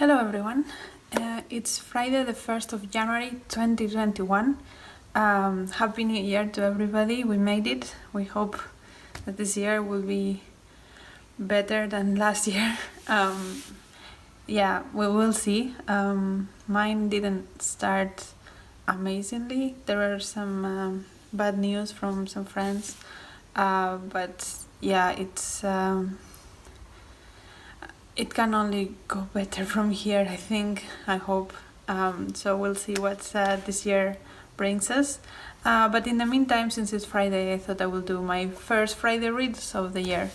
Hello everyone, it's Friday the 1st of January 2021. Happy New Year to everybody, we made it. We hope that this year will be better than last year. Yeah, we will see. Mine didn't start amazingly. There were some bad news from some friends, but yeah, it can only go better from here, I think, I hope. So we'll see what this year brings us. But in the meantime, since it's Friday, I thought I will do my first Friday reads of the year.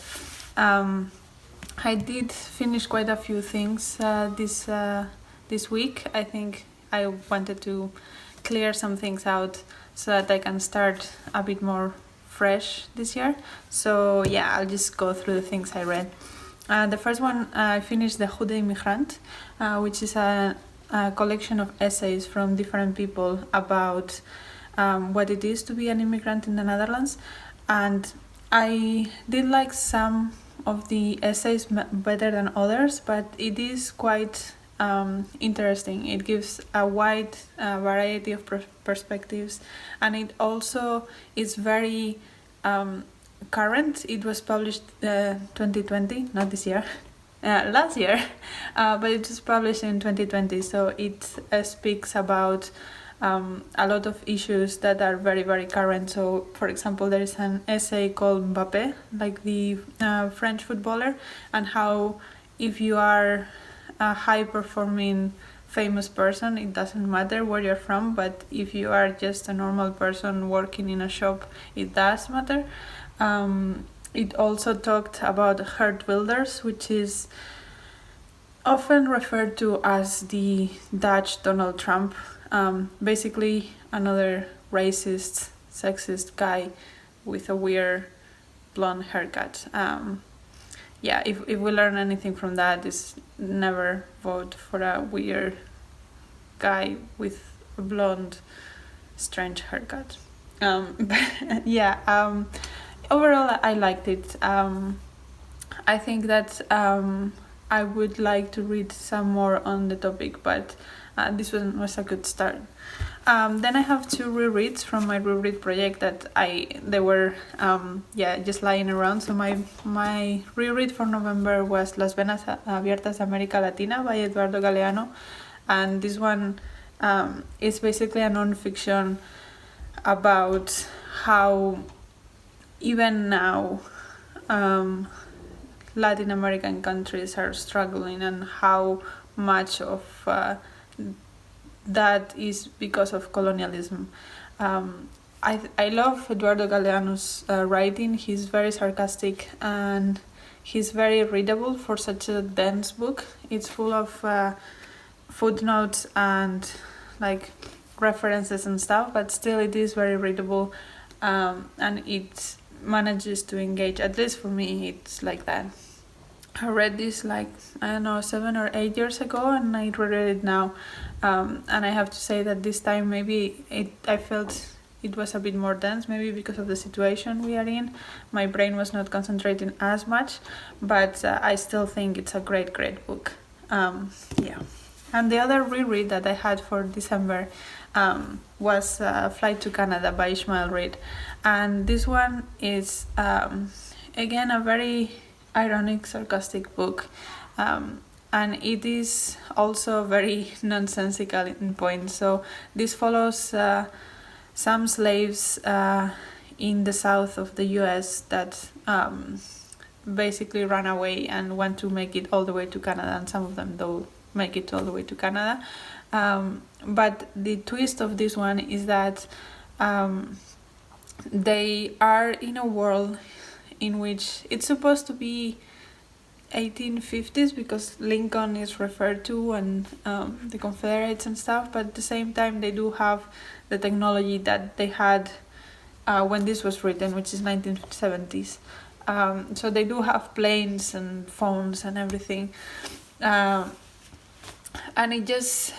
I did finish quite a few things this week. I think I wanted to clear some things out so that I can start a bit more fresh this year. So yeah, I'll just go through the things I read. The first one, I finished the Goede Immigrant, which is a collection of essays from different people about what it is to be an immigrant in the Netherlands. And I did like some of the essays better than others, but it is quite interesting. It gives a wide variety of perspectives, and it also is very current. It was published 2020, not this year, last year, but it was published in 2020, so it speaks about a lot of issues that are very, very current. So, for example, there is an essay called Mbappé, like the French footballer, and how if you are a high-performing famous person, it doesn't matter where you're from, but if you are just a normal person working in a shop, it does matter. It also talked about herd builders, which is often referred to as the Dutch Donald Trump. Basically another racist, sexist guy with a weird blonde haircut. Yeah, if we learn anything from that, is never vote for a weird guy with a blonde, strange haircut. Yeah. Overall, I liked it. I think that I would like to read some more on the topic, but this one was a good start. Then I have two rereads from my reread project that they were just lying around. So my reread for November was Las Venas, Abiertas, America Latina by Eduardo Galeano, and this one is basically a non-fiction about how even now Latin American countries are struggling, and how much of that is because of colonialism. I love Eduardo Galeano's writing. He's very sarcastic and he's very readable for such a dense book. It's full of footnotes and like references and stuff, but still it is very readable, and it manages to engage. At least for me, it's like that. I read this 7 or 8 years ago, and I reread it now, and I have to say that this time maybe I felt it was a bit more dense, maybe because of the situation we are in. My brain was not concentrating as much, but I still think it's a great book. Yeah. And the other reread that I had for December was Flight to Canada by Ishmael. And this one is again a very ironic, sarcastic book, and it is also very nonsensical in points. So this follows some slaves in the south of the US that basically run away and want to make it all the way to Canada, and some of them do make it all the way to Canada. But the twist of this one is that they are in a world in which it's supposed to be 1850s because Lincoln is referred to, and the Confederates and stuff, but at the same time they do have the technology that they had when this was written, which is 1970s. So they do have planes and phones and everything, and it just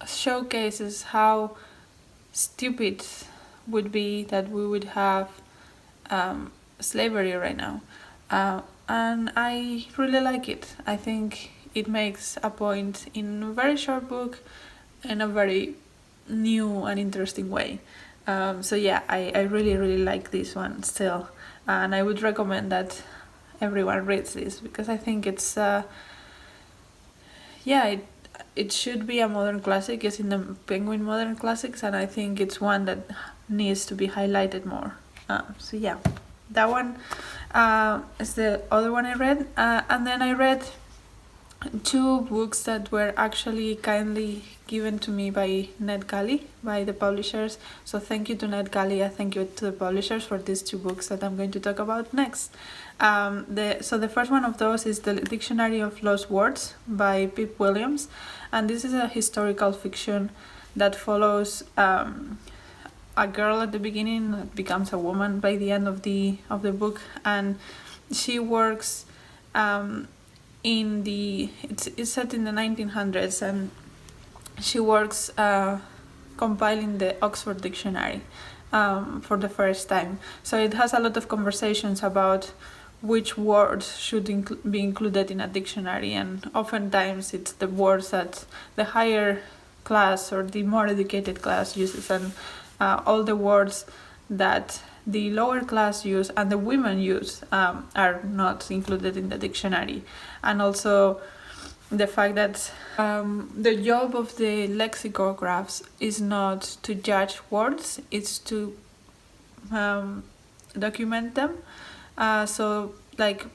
showcases how stupid would be that we would have slavery right now, and I really like it. I think it makes a point in a very short book in a very new and interesting way. So yeah, I really like this one still, and I would recommend that everyone reads this, because I think it's it should be a modern classic. It's in the Penguin Modern Classics, and I think it's one that needs to be highlighted more. So yeah, that one is the other one I read, and then I read 2 books that were actually kindly given to me by NetGalley, by the publishers. So thank you to NetGalley, and thank you to the publishers for these 2 books that I'm going to talk about next. So the first one of those is the Dictionary of Lost Words by Pip Williams, and this is a historical fiction that follows a girl at the beginning that becomes a woman by the end of the book, and she works it's set in the 1900s, and she works compiling the Oxford Dictionary for the first time. So it has a lot of conversations about which words should be included in a dictionary, and oftentimes it's the words that the higher class or the more educated class uses, and all the words that the lower class use and the women use are not included in the dictionary. And also the fact that the job of the lexicographs is not to judge words, it's to document them. So like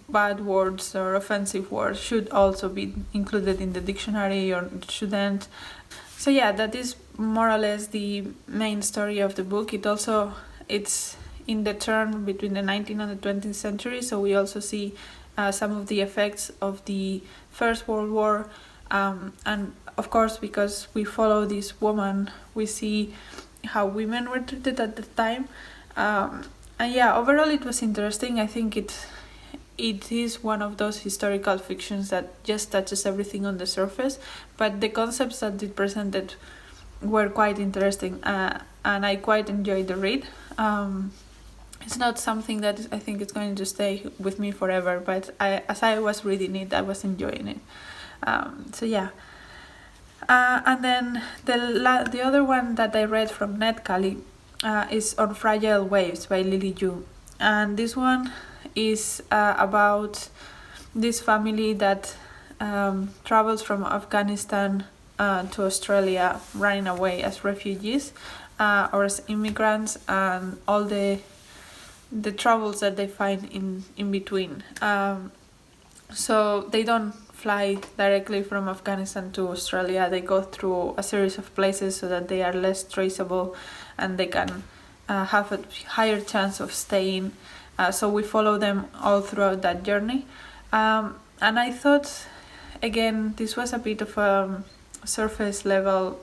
bad words or offensive words should also be included in the dictionary, or shouldn't. So yeah, that is more or less the main story of the book. It's in the turn between the 19th and the 20th century, so we also see some of the effects of the First World War, and of course, because we follow this woman, we see how women were treated at the time. And yeah, overall it was interesting. I think it is one of those historical fictions that just touches everything on the surface, but the concepts that it presented were quite interesting, and I quite enjoyed the read. It's not something that I think is going to stay with me forever, but as I was reading it, I was enjoying it. So yeah. And then the other one that I read from NetGalley is On Fragile Waves by Lily Yu. And this one is about this family that travels from Afghanistan to Australia, running away as refugees or as immigrants, and all the troubles that they find in between. So they don't fly directly from Afghanistan to Australia. They go through a series of places so that they are less traceable, and they can have a higher chance of staying. So we follow them all throughout that journey. And I thought, again, this was a bit of a surface level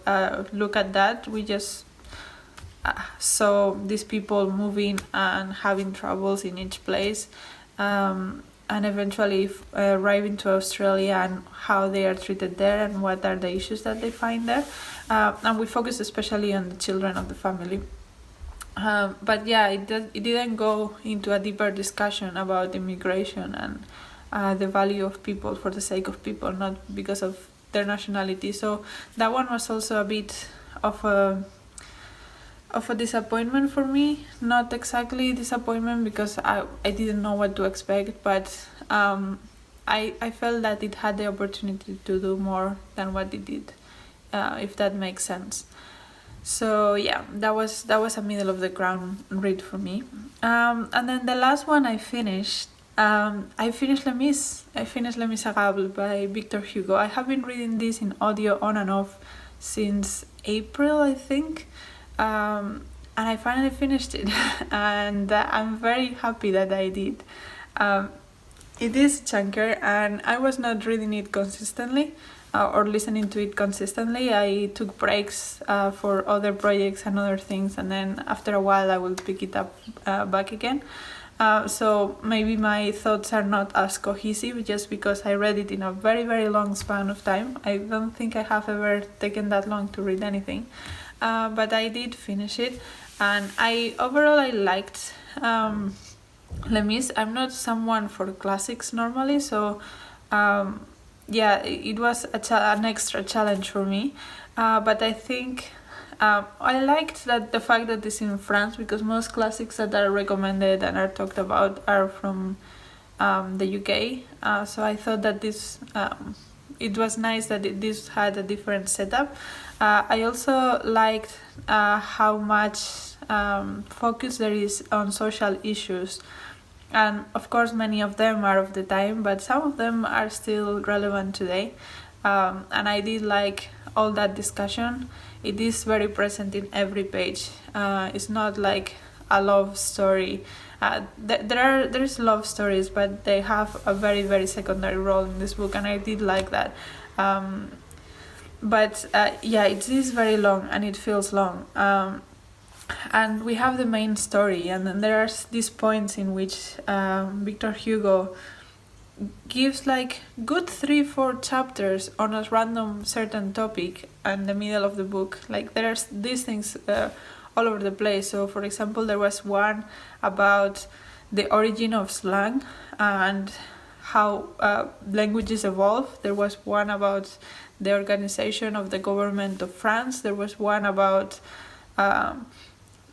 look at that. We just saw these people moving and having troubles in each place, and eventually arriving to Australia, and how they are treated there, and what are the issues that they find there. And we focus especially on the children of the family. But yeah, it didn't go into a deeper discussion about immigration and the value of people for the sake of people, not because of their nationality. So that one was also a bit of a disappointment for me. Not exactly disappointment, because I didn't know what to expect, but I felt that it had the opportunity to do more than what it did, if that makes sense. So yeah, that was a middle of the ground read for me. And then the last one I finished Les Mis. I finished Les Miserables by Victor Hugo. I have been reading this in audio on and off since April, I think. And I finally finished it, and I'm very happy that I did. It is chunker, and I was not reading it consistently or listening to it consistently. I took breaks for other projects and other things, and then after a while I will pick it up back again. So maybe my thoughts are not as cohesive, just because I read it in a very, very long span of time. I don't think I have ever taken that long to read anything. But I did finish it, and overall I liked Les Mis. I'm not someone for classics normally, so it was an extra challenge for me, but I think I liked that the fact that it's in France, because most classics that are recommended and are talked about are from the UK. So I thought that this it was nice that this had a different setup. I also liked how much focus there is on social issues. And of course, many of them are of the time, but some of them are still relevant today. And I did like all that discussion. It is very present in every page. It's not like a love story. There's love stories, but they have a very, very secondary role in this book, and I did like that. But it is very long, and it feels long. And we have the main story, and then there are these points in which Victor Hugo gives like good 3-4 chapters on a random certain topic in the middle of the book. Like there's these things all over the place. So for example, there was one about the origin of slang and how languages evolve. There was one about the organization of the government of France. There was one about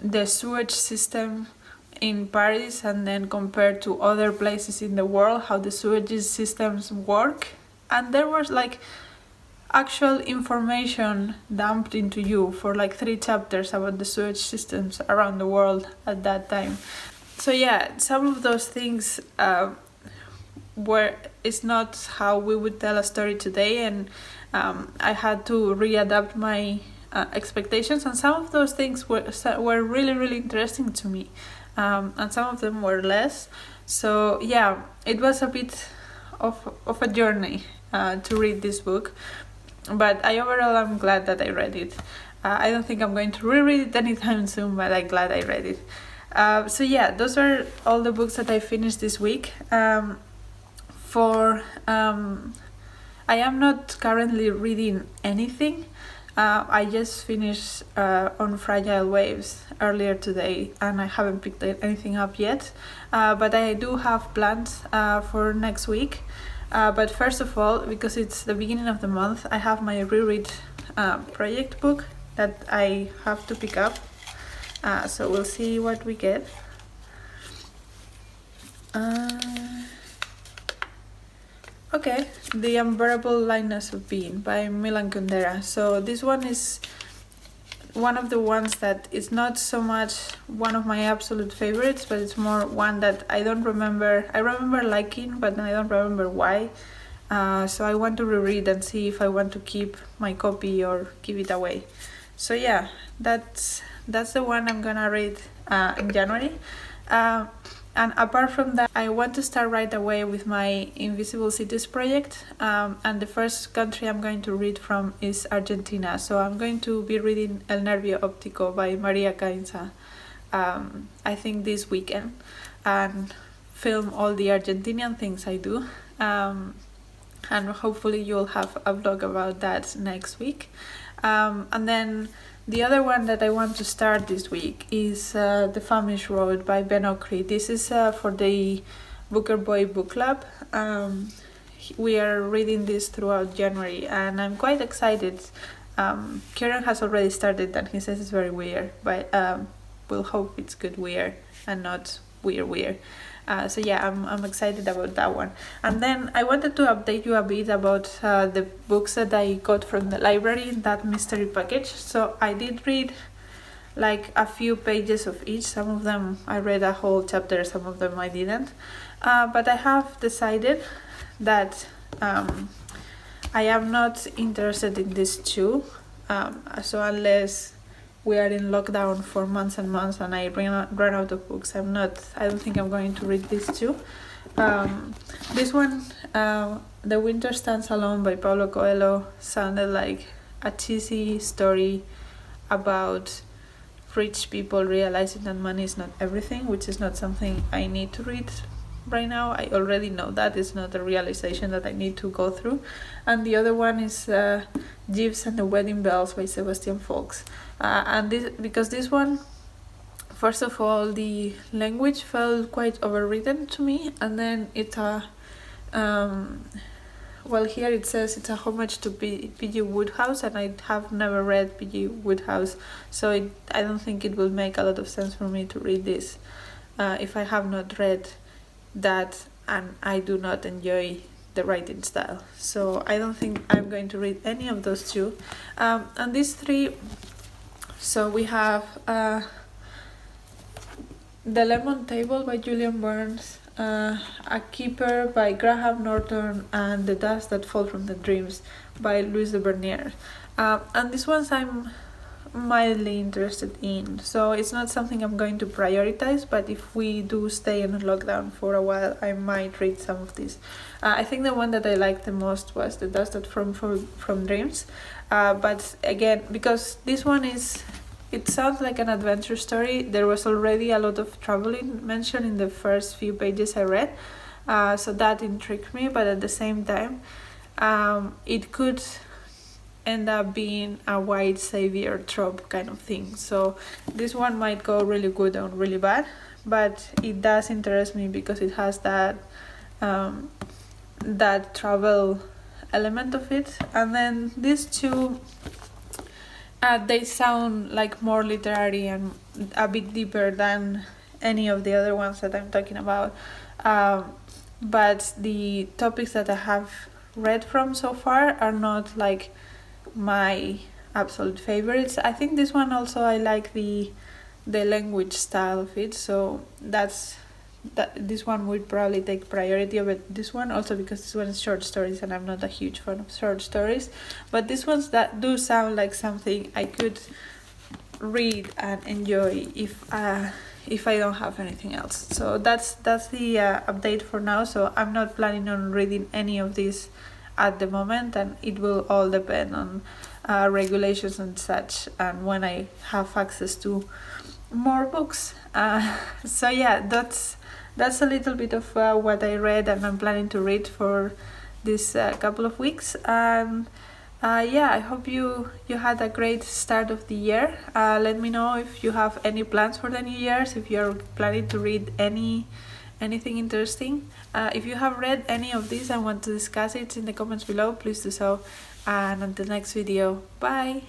the sewage system in Paris, and then compared to other places in the world, how the sewage systems work. And there was like actual information dumped into you for like 3 chapters about the sewage systems around the world at that time. So some of those things it's not how we would tell a story today, and I had to readapt my expectations, and some of those things were really, really interesting to me, and some of them were less. So it was a bit of a journey to read this book, but overall I'm glad that I read it. I don't think I'm going to reread it anytime soon, but I'm glad I read it. Those are all the books that I finished this week. I am not currently reading anything. I just finished on Fragile Waves earlier today, and I haven't picked anything up yet, but I do have plans for next week. But first of all, because it's the beginning of the month, I have my reread project book that I have to pick up, so we'll see what we get. Okay, The Unbearable Lightness of Being by Milan Kundera. So this one is one of the ones that is not so much one of my absolute favorites, but it's more one that I don't remember. I remember liking, but I don't remember why. So I want to reread and see if I want to keep my copy or give it away. So that's the one I'm gonna read in January. And apart from that, I want to start right away with my Invisible Cities project. And the first country I'm going to read from is Argentina. So I'm going to be reading El Nervio Optico by Maria Gainza, I think this weekend, and film all the Argentinian things I do. And hopefully you'll have a vlog about that next week. And then the other one that I want to start this week is The Famished Road by Ben Okri. This is for the Booker Boy Book Club. We are reading this throughout January, and I'm quite excited. Kieran has already started, and he says it's very weird, but we'll hope it's good weird and not weird. I'm excited about that one. And then I wanted to update you a bit about the books that I got from the library in that mystery package. So I did read like a few pages of each. Some of them I read a whole chapter, some of them I didn't. But I have decided that I am not interested in these 2. So unless we are in lockdown for months and months and I run out of books, I don't think I'm going to read these 2. This one, The Winter Stands Alone by Paulo Coelho, sounded like a cheesy story about rich people realizing that money is not everything, which is not something I need to read right now. I already know that it's not a realization that I need to go through. And the other one is Jeeves and the Wedding Bells by Sebastian Faulks. Because this one, first of all, the language felt quite overwritten to me, and then it's well, here it says it's a homage to P.G. Wodehouse, and I have never read P.G. Wodehouse, so I don't think it will make a lot of sense for me to read this if I have not read that and I do not enjoy the writing style. So I don't think I'm going to read any of those two. And these three, so we have The Lemon Table by Julian Burns, A Keeper by Graham Norton, and The Dust That Falls from the Dreams by Louise de Bernier. And these ones I'm mildly interested in, so it's not something I'm going to prioritize, but if we do stay in lockdown for a while, I might read some of these. I think the one that I liked the most was The Dust That from Dreams, but again, because this one it sounds like an adventure story, there was already a lot of traveling mentioned in the first few pages I read, so that intrigued me, but at the same time it could end up being a white savior trope kind of thing. So this one might go really good or really bad, but it does interest me because it has that that travel element of it. And then these two, they sound like more literary and a bit deeper than any of the other ones that I'm talking about. But the topics that I have read from so far are not like my absolute favorites. I think this one also, I like the language style of it, so this one would probably take priority over this one, also because this one is short stories and I'm not a huge fan of short stories, but these ones that do sound like something I could read and enjoy if I don't have anything else. So that's the update for now. So I'm not planning on reading any of these at the moment, and it will all depend on regulations and such, and when I have access to more books. So yeah, that's a little bit of what I read and I'm planning to read for this couple of weeks. And yeah, I hope you had a great start of the year. Let me know if you have any plans for the New Year's, if you're planning to read anything interesting. If you have read any of these and want to discuss it in the comments below, please do so. And until next video, bye!